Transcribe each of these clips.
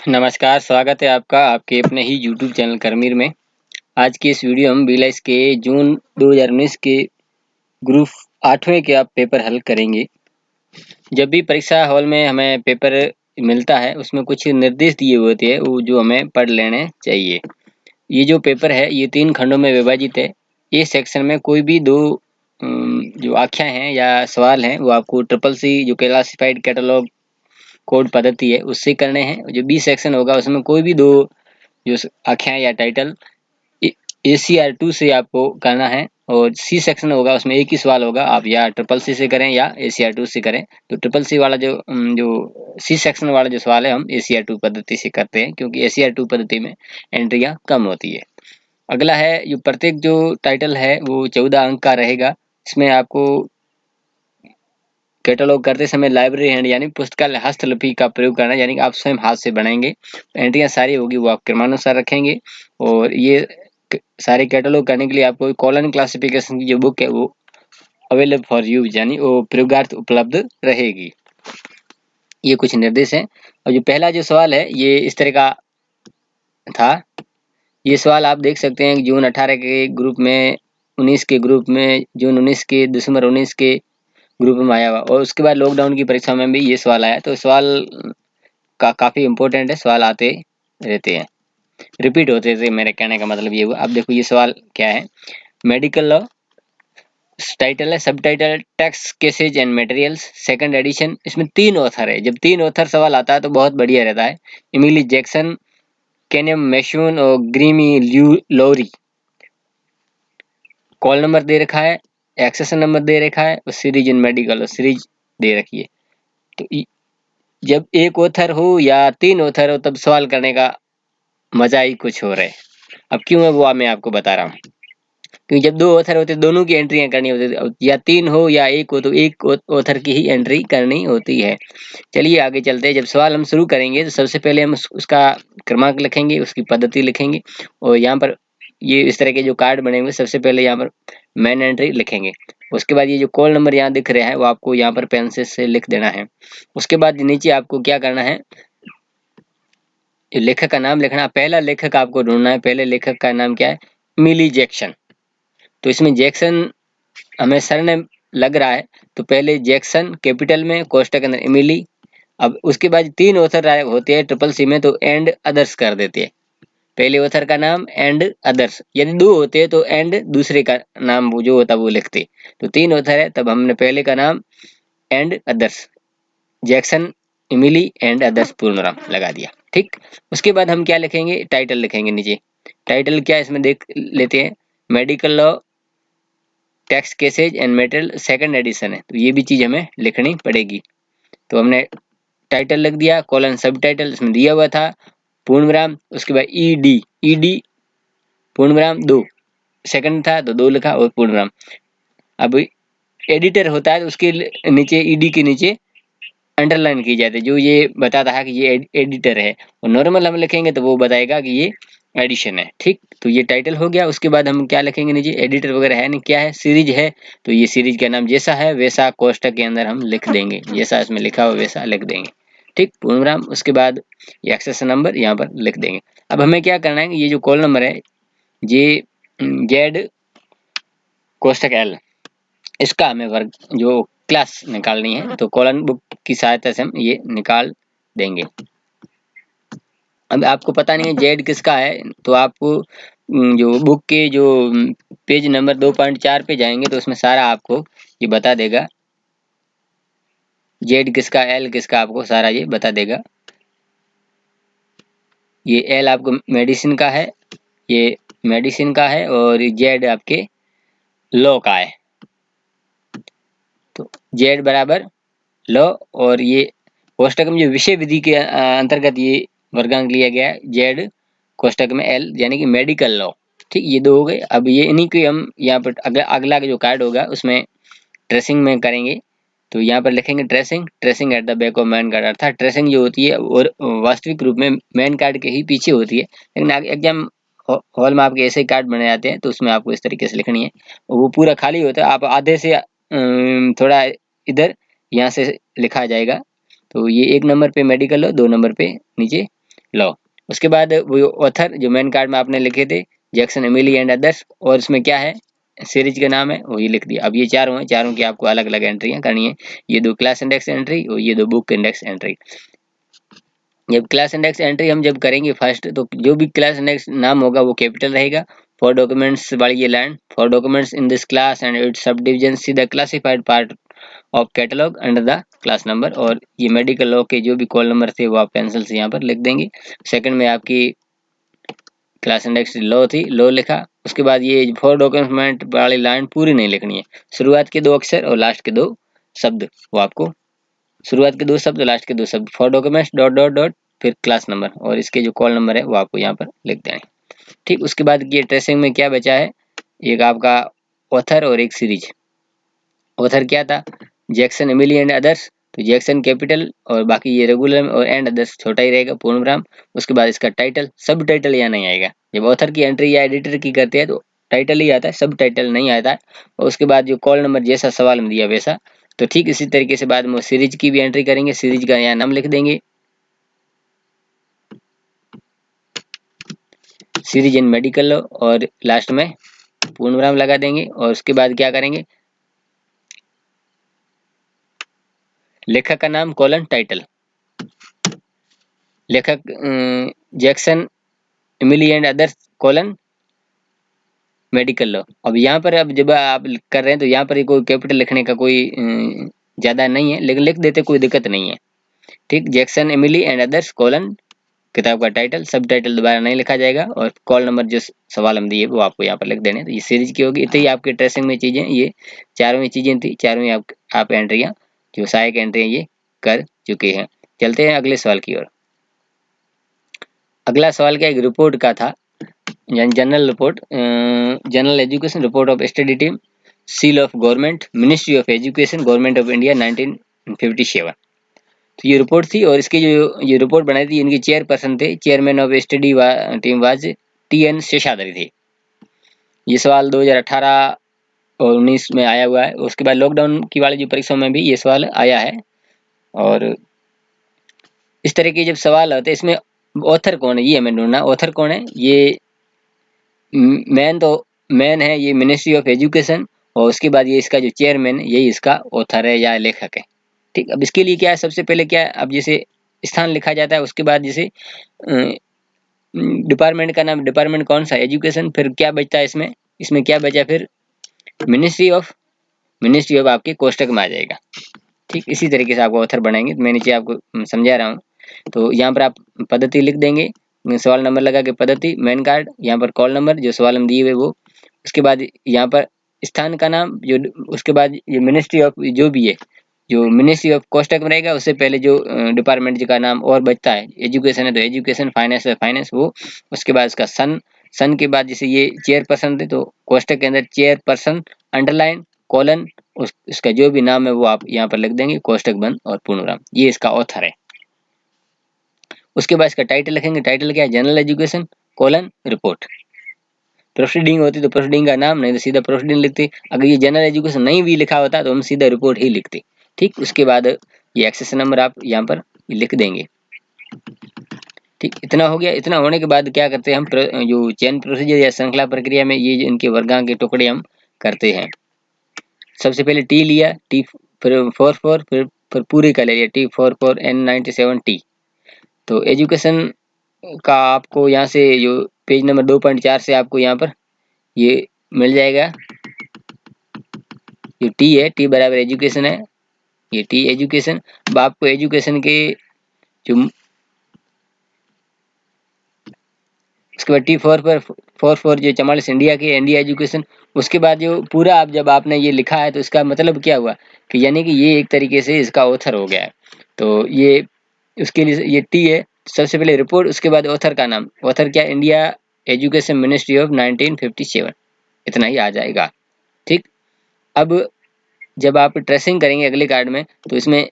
नमस्कार, स्वागत है आपका आपके अपने ही यूट्यूब चैनल करमीर में। आज की इस वीडियो हम बीएलएस के जून 2019 के ग्रुप 8वें के आप पेपर हल करेंगे। जब भी परीक्षा हॉल में हमें पेपर मिलता है उसमें कुछ निर्देश दिए हुए होते हैं वो जो हमें पढ़ लेने चाहिए। ये जो पेपर है ये 3 खंडों में विभाजित है। इस सेक्शन में कोई भी दो जो आख्याएं हैं या सवाल हैं वो आपको ट्रिपल सी जो क्लासिफाइड कैटलॉग कोड पद्धति है उससे करने हैं। जो बी सेक्शन होगा उसमें कोई भी दो जो आख्याएं या टाइटल ACR2 से आपको करना है और सी सेक्शन होगा उसमें एक ही सवाल होगा, आप या ट्रिपल सी से करें या ACR2 से करें। तो ट्रिपल सी वाला जो सी सेक्शन वाला जो सवाल है हम ACR2 पद्धति से करते हैं क्योंकि ACR2 पद्धति में एंट्रियां कम होती है। अगला है जो प्रत्येक जो टाइटल है वो 14 अंक का रहेगा। इसमें आपको कैटलॉग करते समय लाइब्रेरी हैंड यानी पुस्तकालय हस्तलिपि का प्रयोग करना, यानी कि आप स्वयं हाथ से बनाएंगे। एंट्रियां सारी होगी वो आप क्रमानुसार रखेंगे और ये सारे कैटलॉग करने के लिए आपको कॉलन क्लासिफिकेशन की जो बुक है वो अवेलेबल फॉर यूज यानी वो प्रयोगार्थ उपलब्ध रहेगी। ये कुछ निर्देश हैं और जो पहला जो सवाल है ये इस तरह का था। ये सवाल आप देख सकते हैं जून 18 के ग्रुप में, 19 के ग्रुप में, जून 19 के, दिसंबर 19 के ग्रुप में आया हुआ और उसके बाद लॉकडाउन की परीक्षा में भी ये सवाल आया। तो सवाल काफी इंपॉर्टेंट है, सवाल आते रहते हैं, रिपीट होते थे। मेरे कहने का मतलब ये हुआ। अब देखो ये सवाल क्या है। मेडिकल लॉ टाइटल है, सब title text cases and materials second edition. इसमें 3 ऑथर है। जब 3 ऑथर सवाल आता है तो बहुत बढ़िया रहता है। इमिली जैक्सन, केनियम मैशून और ग्रीमी लॉरी। कॉल नंबर दे रखा है, एक्सेशन नंबर दे रखा है और सीरीज इन मेडिकल और सीरीज दे रखी है। तो जब एक ऑथर हो या 3 ऑथर हो तब सवाल करने का मजा ही कुछ और है। अब क्यों है वो मैं आपको बता रहा हूँ। क्योंकि जब 2 ऑथर होते दोनों की एंट्रियां करनी होती है, या 3 हो या 1 हो तो एक ऑथर की ही एंट्री करनी होती है। चलिए आगे चलते हैं। जब सवाल हम शुरू करेंगे तो सबसे पहले हम उसका क्रमांक लिखेंगे, उसकी पद्धति लिखेंगे और यहाँ पर ये इस तरह के जो कार्ड बने हुए सबसे पहले यहाँ पर मेन एंट्री लिखेंगे। उसके बाद ये जो कॉल नंबर यहाँ दिख रहा है वो आपको यहाँ पर पेंसिल से लिख देना है। उसके बाद नीचे आपको क्या करना है, लेखक का नाम लिखना। पहला लेखक आपको ढूंढना है। पहले लेखक का नाम क्या है, मिली जैक्सन। तो इसमें जैक्सन हमें सरनेम लग रहा है तो पहले जैक्सन कैपिटल में, कोष्टक के अंदर इमिली। अब उसके बाद 3 ऑथर होते हैं ट्रिपल सी में तो एंड अदर्स कर देते हैं। पहले ऑथर का नाम एंड अदर्स, यदि 2 होते हैं तो एंड दूसरे का नाम वो जो होता है वो लिखते। तो 3 ऑथर है तब हमने पहले का नाम and others, Jackson, इमिली and others Purnaram लगा दिया। ठीक। उसके बाद हम क्या लिखेंगे, टाइटल लिखेंगे नीचे। टाइटल क्या इसमें देख लेते हैं, medical law text cases and material second edition है। तो ये भी चीज हमें लिखनी पड़ेगी। तो हमने टाइटल लिख दिया, कॉलन सब टाइटल इसमें दिया हुआ था, पूर्ण विराम, उसके बाद ईडी पूर्ण विराम 2, सेकंड था तो 2 लिखा और पूर्ण विराम। अब एडिटर होता है तो उसके नीचे ईडी के नीचे अंडरलाइन की जाती है जो ये बताता है कि ये एडिटर है, और नॉर्मल हम लिखेंगे तो वो बताएगा कि ये एडिशन है। ठीक। तो ये टाइटल हो गया। उसके बाद हम क्या लिखेंगे नीचे, एडिटर वगैरह है नहीं, क्या है, सीरीज है। तो ये सीरीज का नाम जैसा है वैसा कोष्टक के अंदर हम लिख देंगे, जैसा इसमें लिखा हो वैसा लिख देंगे। ठीक, पूर्ण विराम। उसके बाद ये एक्सेस नंबर यहाँ पर लिख देंगे। अब हमें क्या करना है, ये जो कॉल नंबर है ये जेड कोष्टक एल, इसका हमें वर्ग जो क्लास निकालनी है तो कॉलन बुक की सहायता से हम ये निकाल देंगे। अब आपको पता नहीं है जेड किसका है तो आपको जो बुक के जो पेज नंबर 2.4 पे जाएंगे तो उसमें सारा आपको ये बता देगा, जेड किसका, एल किसका, आपको सारा ये बता देगा। ये एल आपको मेडिसिन का है, ये मेडिसिन का है और जेड आपके लॉ का है। तो जेड बराबर लॉ और ये कोष्टक में जो विषय विधि के अंतर्गत ये वर्गांक लिया गया है, जेड कोष्टक में एल यानी कि मेडिकल लॉ। ठीक, ये 2 हो गए। अब ये इन्हीं के हम यहाँ पर अगला जो कार्ड होगा उसमें ट्रेसिंग में करेंगे। तो यहाँ पर लिखेंगे tracing at the back of main card, अर्थात ट्रेसिंग जो होती है और वास्तविक रूप में मेन कार्ड के ही पीछे होती है, लेकिन एग्जाम हॉल में आपके ऐसे कार्ड बने जाते हैं तो उसमें आपको इस तरीके से लिखनी है। वो पूरा खाली होता है, आप आधे से थोड़ा इधर यहाँ से लिखा जाएगा। तो ये 1 नंबर पे मेडिकल लो, 2 नंबर पे नीचे लॉ। उसके बाद वो ऑथर जो मेन कार्ड में आपने लिखे थे, जैक्सन, एमिली एंड अदर्स, और इसमें क्या है, सीरीज का नाम है, वो ये लिख दिया। अब ये चारों हैं, चारों की आपको अलग अलग एंट्रियां करनी है। ये 2 क्लास इंडेक्स एंट्री और ये 2 बुक इंडेक्स एंट्री। जब क्लास इंडेक्स एंट्री हम जब करेंगे फर्स्ट, तो जो भी क्लास इंडेक्स नाम होगा वो कैपिटल रहेगा। फॉर डॉक्यूमेंट्स वाली ये line, for documents in this class and it's sub division see the classified part of catalogue under the class number. और ये मेडिकल लॉ के जो भी कॉल नंबर थे वो आप पेंसिल से यहाँ पर लिख देंगे। सेकंड में आपकी क्लास इंडेक्स लॉ थी, लॉ लिखा। उसके बाद ये फॉर डॉक्यूमेंट वाली लाइन पूरी नहीं लिखनी है, शुरुआत के 2 अक्षर और लास्ट के 2 शब्द, वो आपको शुरुआत के 2 शब्द, लास्ट के 2 शब्द, for documents dot dot dot, फिर क्लास नंबर, और इसके जो कॉल नंबर है वो आपको यहाँ पर लिख देना है। ठीक, उसके बाद ये ट्रेसिंग में क्या बचा है, एक आपका ऑथर और एक सीरीज। ऑथर क्या था, जैक्सन, एमिली एंड अदर्स, तो जैक्सन कैपिटल और बाकी ये रेगुलर में, और एंड अदर्स छोटा ही रहेगा, पूर्ण विराम। उसके बाद इसका टाइटल, सब टाइटल यहाँ नहीं आएगा। जब ऑथर की एंट्री या एडिटर की करते हैं तो टाइटल ही आता है, सब टाइटल नहीं आता है। और उसके बाद जो कॉल नंबर जैसा सवाल में दिया वैसा। तो ठीक इसी तरीके से बाद में सीरीज की भी एंट्री करेंगे, सीरीज का यहाँ नाम लिख देंगे, सीरीज इन मेडिकल लॉ, और लास्ट में पूर्ण विराम लगा देंगे। और उसके बाद क्या करेंगे, लेखक का नाम कॉलन टाइटल, लेखक Jackson, Emily and others colon medical law. अब यहाँ पर अब जब आप कर रहे हैं तो यहाँ पर कोई कैपिटल लिखने का कोई ज़्यादा नहीं है, लेकिन लिख देते कोई दिक्कत नहीं है। ठीक, Jackson, Emily and others colon किताब का टाइटल, सब टाइटल दोबारा नहीं लिखा जाएगा, और कॉल नंबर जो सवाल हम दिए वो आपको यहाँ पर लिख देने। तो ये सीरीज की होगी। इतनी आपके ट्रेसिंग में चीज़ें, ये चारों ही चीज़ें थी, चारों ही आप एंट्रियाँ जो सहायक एंट्रियाँ ये कर चुके हैं। चलते हैं अगले सवाल की ओर। अगला सवाल क्या, एक रिपोर्ट का था, general report, general education report of study team, seal of government, ministry of education, government of India, 1957। तो ये रिपोर्ट थी, और इसकी जो ये रिपोर्ट बनाई थी, इनके चेयरपर्सन थे, chairman of study team was TN Seshadri थे। ये सवाल 2018 और 19 में आया हुआ है। उसके बाद लॉकडाउन की वाली जो परीक्षा में भी ये सवाल आया है। और इस तरह के जब सवाल आते हैं, इसमें ऑथर कौन है ये हमें ढूंढना। ऑथर कौन है, ये मेन है ये मिनिस्ट्री ऑफ एजुकेशन, और उसके बाद ये इसका जो चेयरमैन है यही इसका ऑथर है या लेखक है। ठीक, अब इसके लिए क्या है, सबसे पहले क्या है, अब जैसे स्थान लिखा जाता है, उसके बाद जैसे डिपार्टमेंट का नाम, डिपार्टमेंट कौन सा, एजुकेशन, फिर क्या बचता है इसमें, इसमें क्या बचा, फिर मिनिस्ट्री ऑफ आपके कोष्टक में आ जाएगा। ठीक, इसी तरीके से आपको ऑथर बनाएंगे। मैं नीचे आपको समझा रहा हूँ। तो यहाँ पर आप पद्धति लिख देंगे, सवाल नंबर लगा के पद्धति, मेन कार्ड, यहाँ पर कॉल नंबर जो सवाल हम दिए हुए वो, उसके बाद यहाँ पर स्थान का नाम, जो उसके बाद ये मिनिस्ट्री ऑफ जो भी है, जो मिनिस्ट्री ऑफ कोष्टक में रहेगा, उससे पहले जो डिपार्टमेंट का नाम और बचता है, एजुकेशन है तो एजुकेशन, फाइनेंस है फाइनेंस वो, उसके बाद इसका सन के बाद जैसे ये चेयरपर्सन थे तो कोष्टक के अंदर चेयरपर्सन अंडरलाइन कॉलन, उसका जो भी नाम है वो आप यहाँ पर लिख देंगे, कोष्टक बंद और पूर्णविराम। ये इसका ऑथर है। उसके बाद इसका टाइटल लिखेंगे, टाइटल क्या है, general education colon report. Proceeding होती तो प्रोसीडिंग का नाम, नहीं तो सीधा प्रोसीडिंग लिखते। अगर ये जनरल एजुकेशन नहीं भी लिखा होता तो हम सीधा रिपोर्ट ही लिखते। ठीक, उसके बाद ये एक्सेस नंबर आप यहाँ पर लिख देंगे। ठीक, इतना हो गया। इतना होने के बाद क्या करते हैं हम, जो चयन प्रोसीजर या श्रृंखला प्रक्रिया में ये इनके वर्गांक के टुकड़े हम करते हैं। सबसे पहले टी लिया, टी फिर 44, फिर पूरे का ले लिया, T44 N97T। तो एजुकेशन का आपको यहाँ से जो पेज नंबर 2.4 से आपको यहाँ पर ये मिल जाएगा। जो टी है, टी बराबर एजुकेशन है, ये टी एजुकेशन। अब आपको एजुकेशन के जो उसके बाद T44 जो 44 इंडिया की इंडिया एजुकेशन। उसके बाद जो पूरा आप जब आपने ये लिखा है तो इसका मतलब क्या हुआ कि यानी कि ये एक तरीके से इसका ऑथर हो गया है। तो ये उसके लिए ये टी है, सबसे पहले रिपोर्ट, उसके बाद ऑथर का नाम, ऑथर क्या, इंडिया एजुकेशन मिनिस्ट्री ऑफ 1957, इतना ही आ जाएगा। ठीक, अब जब आप ट्रेसिंग करेंगे अगले कार्ड में तो इसमें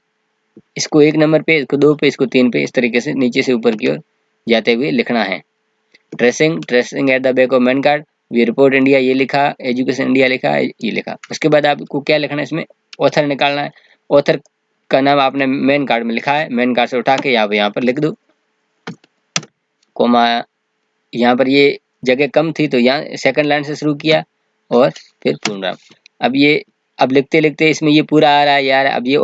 इसको 1 नंबर पे, इसको 2 पे, इसको 3 पे, इस तरीके से नीचे से ऊपर की ओर जाते हुए लिखना है। Tracing at the back of main card, ये रिपोर्ट इंडिया ये लिखा, एजुकेशन इंडिया लिखा, ये लिखा। उसके बाद आपको क्या लिखना है, इसमें ऑथर निकालना है। ऑथर का नाम आपने मेन कार्ड में लिखा है, मेन कार्ड से उठा के आप यहाँ पर लिख दो। कोमा, यहाँ पर ये जगह कम थी तो यहाँ सेकंड लाइन से शुरू किया और फिर पूर्णविराम। अब ये अब लिखते लिखते इसमें ये पूरा आ रहा है यार। अब ये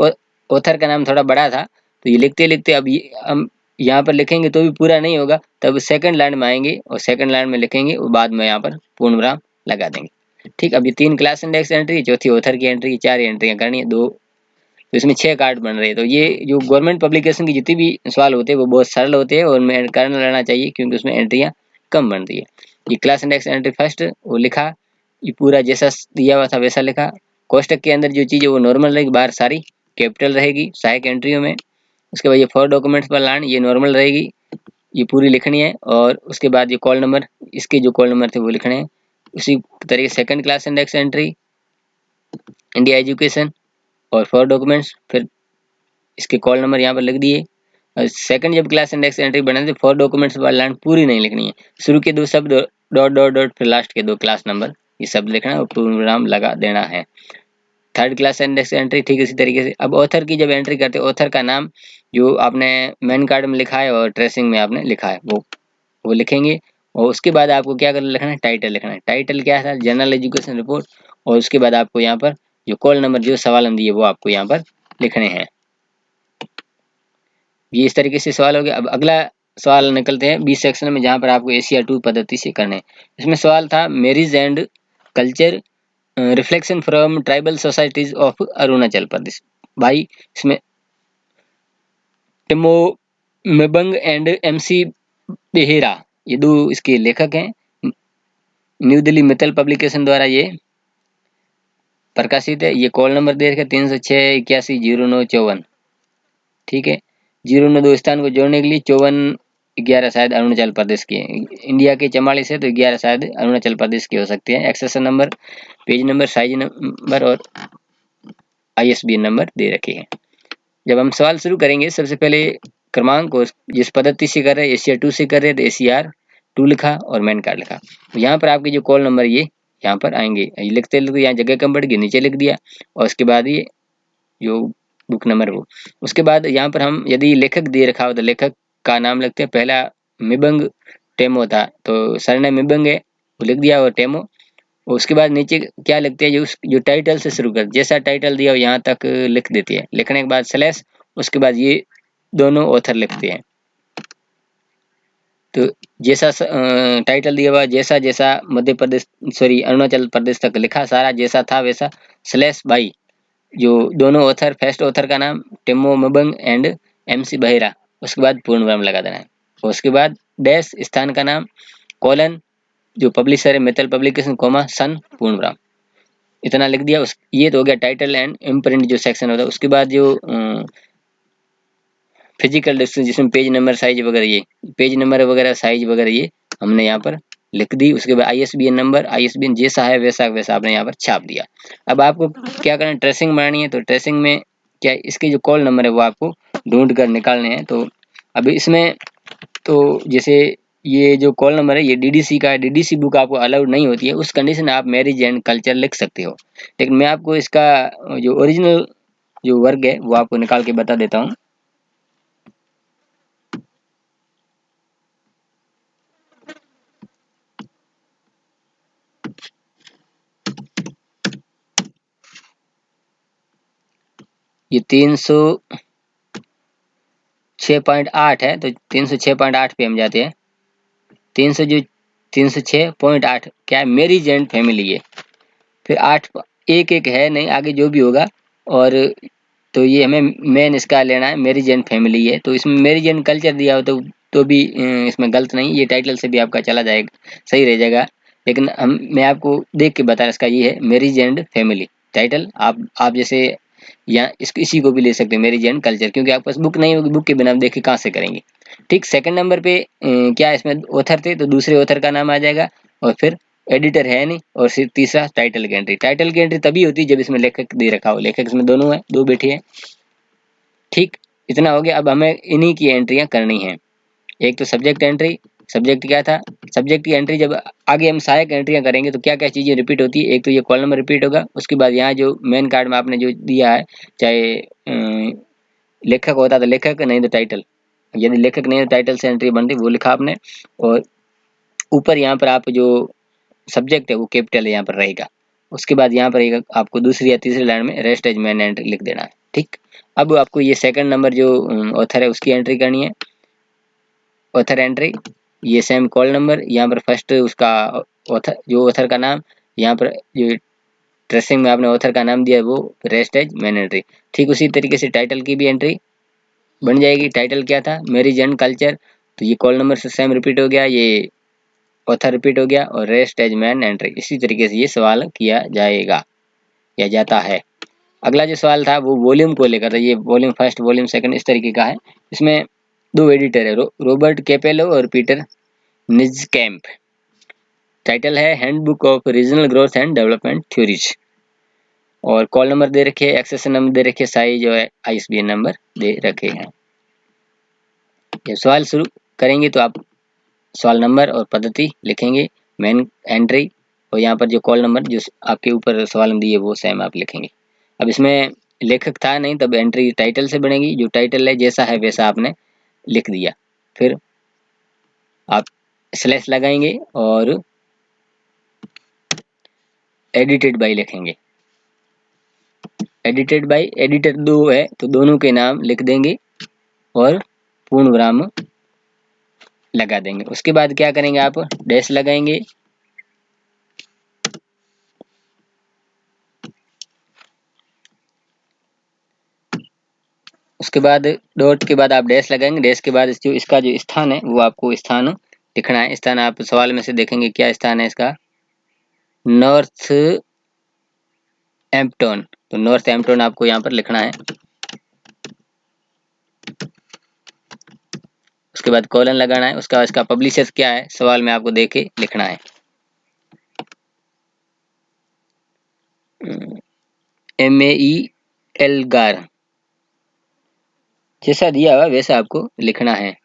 ऑथर का नाम थोड़ा बड़ा था तो ये लिखते लिखते अब ये हम यहाँ पर लिखेंगे तो भी पूरा नहीं होगा, तब सेकंड लाइन में आएंगे और सेकंड लाइन में लिखेंगे और बाद में यहाँ पर पूर्णविराम लगा देंगे। ठीक, अब ये 3 क्लास इंडेक्स एंट्री, चौथी ऑथर की एंट्री, 4 एंट्रियाँ करनी है, 2 तो इसमें 6 कार्ड बन रहे हैं। तो ये जो गवर्नमेंट पब्लिकेशन की जितनी भी सवाल होते हैं वो बहुत सरल होते हैं और उनमें करना रहना चाहिए क्योंकि उसमें एंट्रियाँ कम बनती है। ये क्लास इंडेक्स एंट्री फर्स्ट वो लिखा, ये पूरा जैसा दिया हुआ था वैसा लिखा। कोष्टक के अंदर जो चीज़ है वो नॉर्मल रहेगी, बाहर सारी कैपिटल रहेगी सहायक एंट्रियों में। उसके बाद ये फॉर डॉक्यूमेंट्स पर लाइन ये नॉर्मल रहेगी, ये पूरी लिखनी है। और उसके बाद ये कॉल नंबर, इसके जो कॉल नंबर थे वो लिखने हैं। उसी तरीके second class index entry India education और फॉर डॉक्यूमेंट्स, फिर इसके कॉल नंबर यहाँ पर लिख दिए। सेकंड जब क्लास इंडेक्स एंट्री बने तो फॉर डॉक्यूमेंट्स वाली लाइन पूरी नहीं लिखनी है, शुरू के 2 शब्द डॉट डॉट डॉट फिर लास्ट के 2 क्लास नंबर ये सब लिखना है और पूर्णविराम लगा देना है। थर्ड क्लास इंडेक्स एंट्री ठीक इसी तरीके से। अब ऑथर की जब एंट्री करते हैं, ऑथर का नाम जो आपने मेन कार्ड में लिखा है और ट्रेसिंग में आपने लिखा है वो लिखेंगे। और उसके बाद आपको क्या कर लिखना है, टाइटल लिखना है। टाइटल क्या था, जनरल एजुकेशन रिपोर्ट। और उसके बाद आपको यहाँ पर जो कॉल नंबर जो सवाल हम दिए वो आपको यहाँ पर लिखने हैं। ये इस तरीके से सवाल हो गया। अब अगला सवाल निकलते हैं 20 सेक्शन में, जहाँ पर आपको एशिया 2 पद्धति से करने हैं। इसमें सवाल था marriage and culture reflection from tribal societies of Arunachal Pradesh. भाई इसमें टिमो मेबंग एंड एमसी बेहेरा ये 2 इसके लेखक हैं। न्यू दिल्ली मित्तल पब्लिकेशन द्वारा ये प्रकाशित है। ये कॉल नंबर दे रखे 306-810954। ठीक है, 092 स्थान को जोड़ने के लिए 5411 शायद अरुणाचल प्रदेश के, इंडिया के 44 है तो 11 शायद अरुणाचल प्रदेश के हो सकते हैं। Accession number, page number, size number और ISBN नंबर दे रखे हैं। जब हम सवाल शुरू करेंगे सबसे पहले क्रमांक को जिस पद्धति से कर रहे हैं, एशिया 2 से कर रहे हैं तो ACR 2 लिखा और मेन कार्ड लिखा। तो यहाँ पर आपके जो कॉल नंबर ये यहाँ पर आएंगे, ये लिखते लिखते यहाँ जगह कम बढ़ गई, नीचे लिख दिया। और उसके बाद ये जो बुक नंबर वो, उसके बाद यहाँ पर हम यदि लेखक दे रखा हो तो लेखक का नाम लिखते हैं। पहला मिबंग टेमो था तो सरनेम मिबंग है वो लिख दिया और टेमो। उसके बाद नीचे क्या लिखते हैं, जो टाइटल से शुरू कर, जैसा टाइटल दिया हो यहाँ तक लिख देती है। लिखने के बाद स्लैश, उसके बाद ये दोनों ऑथर लिखते हैं। तो जैसा टाइटल दिया हुआ जैसा जैसा मध्य प्रदेश अरुणाचल प्रदेश तक लिखा सारा जैसा था वैसा स्लैश बाई जो दोनों ऑथर, फर्स्ट ऑथर का नाम टिमो मबंग एंड MC बहेरा, उसके बाद पूर्णविराम लगा देना है। उसके बाद डैश स्थान का नाम कॉलन जो पब्लिशर है मित्तल पब्लिकेशन कोमा सन पूर्णविराम, इतना लिख दिया। उस ये तो हो गया टाइटल एंड इम्प्रिंट जो सेक्शन होता है। उसके बाद जो फिजिकल डिस्टेंस जिसमें पेज नंबर साइज वगैरह, ये पेज नंबर वगैरह साइज वगैरह ये हमने यहाँ पर लिख दी। उसके बाद ISBN नंबर, ISBN जैसा है वैसा वैसा आपने यहाँ पर छाप दिया। अब आपको क्या करना है, ट्रेसिंग बनानी है। तो ट्रेसिंग में क्या इसके जो कॉल नंबर है वो आपको ढूंढ कर निकालने हैं। तो अभी इसमें तो जैसे ये जो कॉल नंबर है ये DDC का है, DDC बुक आपको अलाउड नहीं होती है, उस कंडीशन में आप मैरिज एंड कल्चर लिख सकते हो। लेकिन मैं आपको इसका जो ओरिजिनल जो वर्क है वो आपको निकाल के बता देता हूँ। ये 306.8 है तो 306.8 पे हम जाते हैं। 306.8 क्या है, मैरिज एंड फैमिली है। फिर 8 एक एक है नहीं, आगे जो भी होगा। और तो ये हमें मेन इसका लेना है, मैरिज एंड फैमिली है। तो इसमें मैरिज एंड कल्चर दिया हो तो भी इसमें गलत नहीं, ये टाइटल से भी आपका चला जाएगा, सही रह जाएगा। लेकिन मैं आपको देख के बता रहा, इसका ये है मैरिज एंड फैमिली टाइटल। आप जैसे यहाँ इसी को भी ले सकते हैं मैरिज एंड कल्चर, क्योंकि आपके पास बुक नहीं होगी, बुक के बिना आप देख के कहाँ से करेंगे। ठीक, सेकंड नंबर पे क्या इसमें ऑथर थे तो दूसरे ऑथर का नाम आ जाएगा और फिर एडिटर है नहीं। और फिर तीसरा टाइटल की एंट्री, टाइटल की एंट्री तभी होती है जब इसमें लेखक दे रखा हो, लेखक इसमें दोनों है, 2 बैठे हैं। ठीक, इतना हो गया। अब हमें इन्हीं की एंट्रियां करनी है। एक तो सब्जेक्ट एंट्री, सब्जेक्ट क्या था, सब्जेक्ट की एंट्री जब आगे हम सहायक एंट्रियां करेंगे तो क्या क्या चीजें रिपीट होती है, एक तो ये कॉल नंबर रिपीट होगा। उसके बाद यहाँ जो मेन कार्ड में आपने जो दिया है, चाहे लेखक होता तो लेखक, नहीं तो टाइटल, यदि लेखक नहीं है टाइटल से एंट्री बनती वो लिखा आपने, और ऊपर यहाँ पर आप जो सब्जेक्ट है वो कैपिटल यहाँ पर रहेगा। उसके बाद यहाँ पर आपको दूसरी या तीसरी लाइन में रेस्ट एज मेन एंट्री लिख देना है। ठीक, अब आपको ये सेकंड नंबर जो ऑथर है उसकी एंट्री करनी है, ऑथर एंट्री, ये सेम कॉल नंबर, यहाँ पर फर्स्ट उसका ऑथर, जो ऑथर का नाम, यहाँ पर जो ट्रेसिंग में आपने ऑथर का नाम दिया है वो रेस्ट एज मेन एंट्री। ठीक उसी तरीके से टाइटल की भी एंट्री बन जाएगी। टाइटल क्या था, मैरिज एंड कल्चर, तो ये कॉल नंबर से सेम रिपीट हो गया, ये ऑथर रिपीट हो गया, और रेस्ट एज मैन एंट्री। इसी तरीके से ये सवाल किया जाएगा या जाता है। अगला जो सवाल था वो वॉल्यूम को लेकर था, ये वॉल्यूम फर्स्ट वॉल्यूम सेकंड इस तरीके का है। इसमें दो एडिटर है, रॉबर्ट कैपेलो और पीटर निजकैम्प। टाइटल है handbook of regional growth and development theories, और कॉल नंबर दे रखे, एक्सेशन नंबर दे रखे, साइज और आईएसबीएन नंबर दे रखे हैं। जब सवाल शुरू करेंगे तो आप सवाल नंबर और पद्धति लिखेंगे, मेन एंट्री, और यहाँ पर जो कॉल नंबर जो आपके ऊपर सवाल में दिए वो सेम आप लिखेंगे। अब इसमें लेखक था नहीं तब एंट्री टाइटल से बनेगी, जो टाइटल है जैसा है वैसा आपने लिख दिया। फिर आप स्लैश लगाएंगे और एडिटेड बाय लिखेंगे। एडिटेड बाय, एडिटर दो है तो दोनों के नाम लिख देंगे और पूर्ण विराम लगा देंगे। उसके बाद क्या करेंगे, आप डैश लगाएंगे, उसके बाद डॉट के बाद आप डैश लगाएंगे, डैश के बाद जो इसका जो स्थान है वो आपको स्थान लिखना है। स्थान आप सवाल में से देखेंगे क्या स्थान है इसका, नॉर्थ एम्पटन, तो नॉर्थ एम्पटन आपको यहाँ पर लिखना है। उसके बाद कॉलन लगाना है, उसका इसका पब्लिशर क्या है सवाल में आपको देके लिखना है। MEL गार, जैसा दिया हुआ वैसा आपको लिखना है।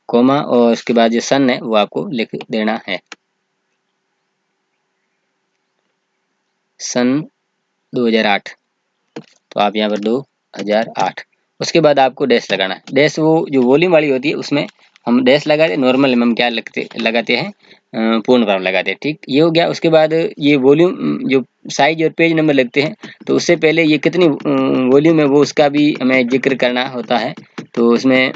कोमा, और उसके बाद जो सन है वो आपको लिख देना है, सन 2008, तो आप यहाँ पर 2008। उसके बाद आपको डैश लगाना है। डैश वो जो वॉल्यूम वाली होती है उसमें हम डैश लगाते, नॉर्मल में हम क्या लगाते हैं, पूर्ण विराम लगाते हैं। ठीक, ये हो गया। उसके बाद ये वॉल्यूम जो साइज और पेज नंबर लगते हैं, तो उससे पहले ये कितनी वॉल्यूम है वो उसका भी हमें जिक्र करना होता है। तो उसमें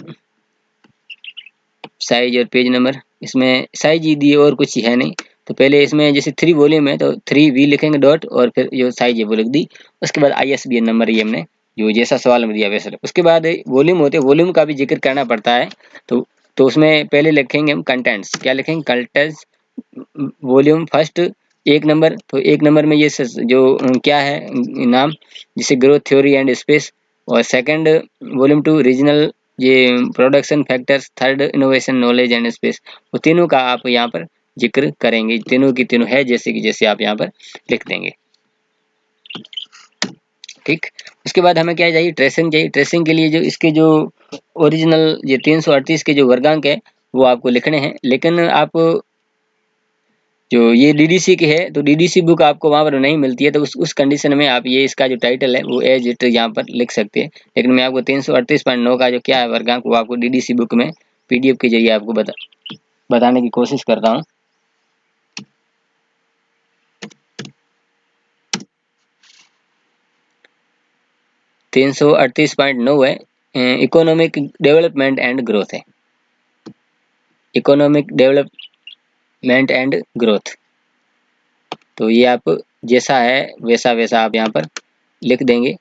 साइज और पेज नंबर, इसमें साइज ही दिए और कुछ है नहीं, तो पहले इसमें जैसे 3 वॉल्यूम है तो 3V लिखेंगे डॉट, और फिर जो साइज है वो लिख दी। उसके बाद ISBN नंबर ये हमने जो जैसा सवाल में दिया वैसा। उसके बाद वॉल्यूम होते हैं, वॉल्यूम का भी जिक्र करना पड़ता है। तो उसमें पहले लिखेंगे हम कंटेंट्स, क्या लिखेंगे, कंटेंट्स वॉल्यूम फर्स्ट 1 नंबर, तो 1 नंबर में ये जो क्या है नाम, जिसे ग्रोथ थ्योरी एंड स्पेस, और सेकंड वॉल्यूम 2 रीजनल ये production factors, third innovation knowledge and space, वो तीनों का आप यहाँ पर जिक्र करेंगे, तीनों की तीनों है जैसे कि जैसे आप यहाँ पर लिख देंगे। ठीक, उसके बाद हमें क्या चाहिए, ट्रेसिंग चाहिए। ट्रेसिंग के लिए जो इसके जो ओरिजिनल ये 338 के जो वर्गांक है वो आपको लिखने हैं, लेकिन आप जो ये DDC की है तो DDC बुक आपको वहाँ पर नहीं मिलती है, तो उस कंडीशन में आप ये इसका जो टाइटल है वो एज इट यहाँ पर लिख सकते हैं। लेकिन मैं आपको 338.9 का जो क्या है वर्गांक वो आपको DDC बुक में PDF के जरिए आपको बताने की कोशिश करता हूँ। तीन 338.9 है, इकोनॉमिक डेवलपमेंट एंड ग्रोथ है, इकोनॉमिक डेवलपमेंट एंड ग्रोथ। तो ये आप जैसा है वैसा वैसा आप यहाँ पर लिख देंगे।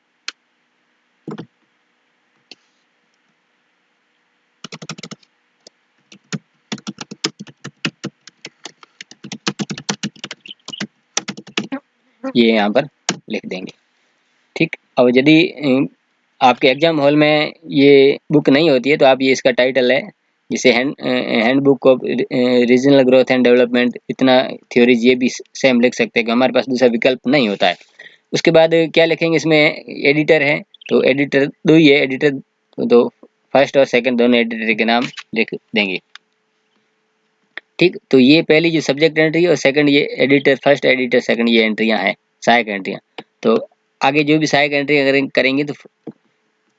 ये यहाँ पर लिख देंगे। ठीक, और यदि आपके एग्जाम हॉल में ये बुक नहीं होती है तो आप ये इसका टाइटल है जिसे handbook of regional growth and development इतना थ्योरीज, ये भी सेम लिख सकते हैं कि हमारे पास दूसरा विकल्प नहीं होता है। उसके बाद क्या लिखेंगे, इसमें एडिटर है तो एडिटर दो ही है, एडिटर तो फर्स्ट और सेकंड दोनों एडिटर के नाम लिख देंगे। ठीक, तो ये पहली जो सब्जेक्ट एंट्री और सेकंड ये एडिटर, फर्स्ट एडिटर सेकंड ये एंट्रियां हैं, सहायक एंट्रियां। तो आगे जो भी सहायक एंट्री अगर करेंगे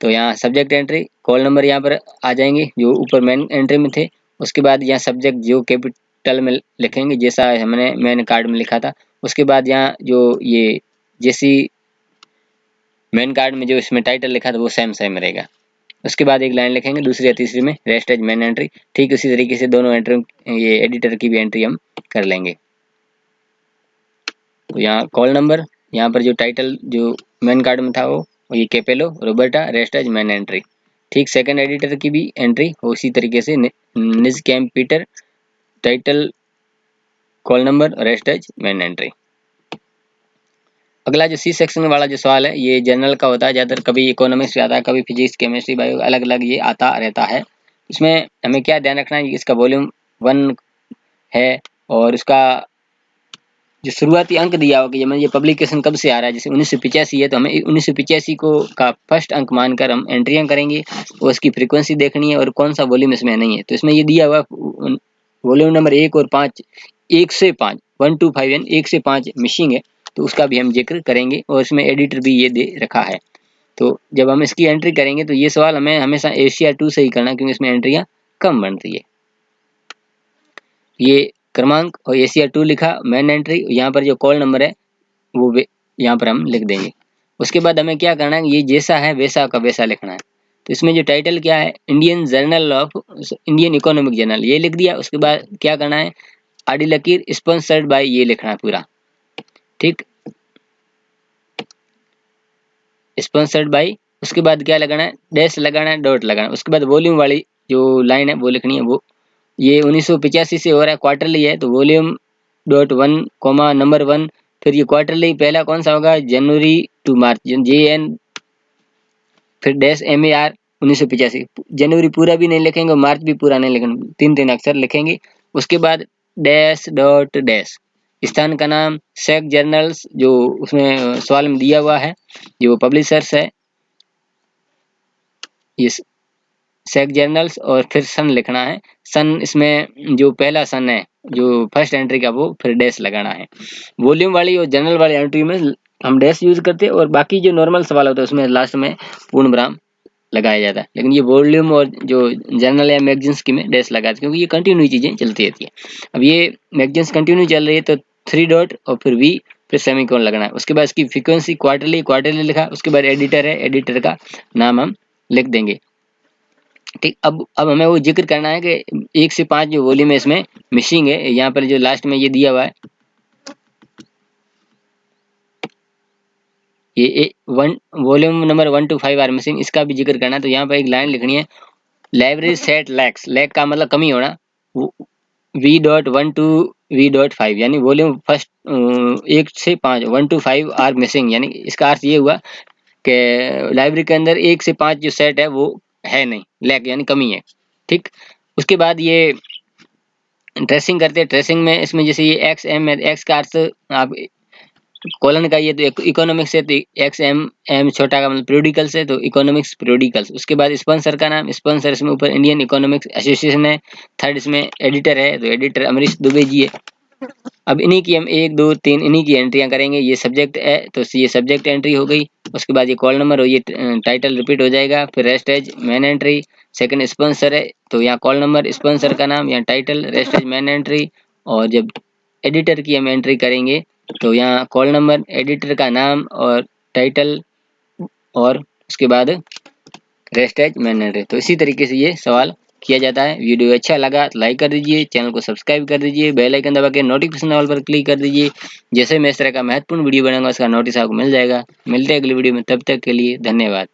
तो यहाँ सब्जेक्ट एंट्री, कॉल नंबर यहाँ पर आ जाएंगे जो ऊपर मेन एंट्री में थे। उसके बाद यहाँ सब्जेक्ट जो कैपिटल में लिखेंगे जैसा हमने मेन कार्ड में लिखा था। उसके बाद यहाँ जो ये जैसी मेन कार्ड में जो इसमें टाइटल लिखा था वो सेम सेम रहेगा। उसके बाद एक लाइन लिखेंगे दूसरी या तीसरी में, रेस्ट एज मेन एंट्री। ठीक उसी तरीके से दोनों एंट्री, ये एडिटर की भी एंट्री हम कर लेंगे। तो यहाँ कॉल नंबर, यहाँ पर जो टाइटल जो मेन कार्ड में था वो ये Capello Roberta rest as main entry. ठीक, सेकंड एडिटर की भी एंट्री उसी तरीके से निज कैम Peter, title, call number, rest as main entry. अगला जो सी सेक्शन वाला जो सवाल है ये जनरल का होता है, ज़्यादातर कभी इकोनॉमिक्स आता है, कभी फिजिक्स, केमिस्ट्री, बायो, अलग अलग ये आता रहता है। इसमें हमें क्या ध्यान रखना है, इसका वॉल्यूम 1 है और उसका जो शुरुआती अंक दिया होगा, ये पब्लिकेशन कब से आ रहा है, जैसे 1985 है तो हमें 1985 को का फर्स्ट अंक मानकर हम एंट्रियां करेंगे और उसकी फ्रीक्वेंसी देखनी है और कौन सा वॉल्यूम इसमें नहीं है। तो इसमें ये दिया हुआ वॉल्यूम नंबर 1 और 5, 1 से 5, 1 to 5 यानी 1 से 5 मिसिंग है, तो उसका भी हम जिक्र करेंगे और इसमें एडिटर भी ये दे रखा है। तो जब हम इसकी एंट्री करेंगे तो ये सवाल हमें हमेशा एशिया 2 से ही करना क्योंकि इसमें एंट्रियां कम बनती है। ये क्रमांक और एशिया 2 लिखा, मेन एंट्री, यहाँ पर जो कॉल नंबर है वो यहाँ पर हम लिख देंगे। उसके बाद हमें क्या करना है, ये जैसा है वैसा का वैसा लिखना है। तो इसमें जो टाइटल क्या है, Indian journal of, Indian economic journal ये लिख दिया। उसके बाद क्या करना है, आदि लकीर स्पॉन्सर्ड बाय ये लिखना है पूरा। ठीक, स्पॉन्सर्ड बाय। उसके बाद क्या लगाना है, डैश लगाना है, डॉट लगाना है। उसके बाद वॉल्यूम वाली जो लाइन है वो लिखनी है। वो ये 1985 से हो रहा है, क्वार्टरली है, तो वॉल्यूम डॉट 1 कोमा नंबर 1। फिर ये क्वार्टरली पहला कौन सा होगा, जनवरी टू मार्च, JN, फिर डैश MAR 1985। जनवरी पूरा भी नहीं लिखेंगे और मार्च भी पूरा नहीं लिखेंगे, 3 अक्षर लिखेंगे। उसके बाद डैश डॉट डैश, स्थान का नाम, सेक जर्नल्स जो उसमें सवाल में दिया हुआ है जो पब्लिशर्स है ये सेक जर्नल्स, और फिर सन लिखना है। सन इसमें जो पहला सन है जो फर्स्ट एंट्री का वो फिर डैश लगाना है। वॉल्यूम वाली और जनरल वाली एंट्री में हम डैश यूज करते हैं और बाकी जो नॉर्मल सवाल होता है उसमें लास्ट में पूर्ण विराम लगाया जाता है। लेकिन ये वॉल्यूम और जो जर्नल या मैगजीन्स की में डैश लगाते क्योंकि ये कंटिन्यू चीजें चलती रहती है। अब ये मैगजीन्स कंटिन्यू चल रही है तो 3 डॉट और फिर V फिर सेमीकोलन लगना है। उसके बाद इसकी फ्रीक्वेंसी क्वार्टरली लिखा। उसके बाद एडिटर है, एडिटर का नाम हम लिख देंगे। ठीक, अब हमें वो जिक्र करना है कि 1 से 5 जो वॉल्यूम है इसमें मिसिंग है। यहाँ पर जो लास्ट में ये दिया हुआ है ये volume number 1 to 5 are missing, इसका भी जिक्र करना है। तो यहाँ पर एक लाइन लिखनी है, लाइब्रेरी सेट लैक्स, लैक का मतलब कमी होना, V.1 to V.5 यानी वॉल्यूम फर्स्ट 1 से 5 1 to 5 आर मिसिंग, यानी इसका अर्थ ये हुआ कि लाइब्रेरी के अंदर 1 से 5 जो सेट है वो है नहीं, लैक यानी कमी है। ठीक, उसके बाद ये ट्रेसिंग करते हैं। ट्रेसिंग में इसमें जैसे ये XM है, एक्स का अर्थ आप कॉलन का, ये तो इकोनॉमिक्स है तो XM छोटा का मतलब पीरियोडिकल्स है तो इकोनॉमिक्स पीरियोडिकल्स। उसके बाद स्पॉन्सर का नाम, स्पॉन्सर इसमें ऊपर इंडियन इकोनॉमिक्स एसोसिएशन है। थर्ड इसमें एडिटर है तो एडिटर अमरीश दुबे जी है। अब इन्हीं की हम 1 2 3 इन्हीं की एंट्रियां करेंगे। ये सब्जेक्ट है तो ये सब्जेक्ट एंट्री हो गई। उसके बाद ये कॉल नंबर और ये टाइटल रिपीट हो जाएगा। फिर rest as main entry, second sponsor है तो यहाँ कॉल नंबर, स्पॉन्सर का नाम, यहाँ title, rest as main entry. और जब एडिटर की हम एंट्री करेंगे तो यहाँ कॉल नंबर, एडिटर का नाम और टाइटल और उसके बाद रेस्ट एज मेन एंट्री। तो इसी तरीके से ये सवाल किया जाता है। वीडियो अच्छा लगा तो लाइक कर दीजिए, चैनल को सब्सक्राइब कर दीजिए, बेल आइकन दबा के नोटिफिकेशन ऑल पर क्लिक कर दीजिए। जैसे मैं इस तरह का महत्वपूर्ण वीडियो बनाऊंगा उसका नोटिस आपको मिल जाएगा। मिलते हैं अगली वीडियो में, तब तक के लिए धन्यवाद।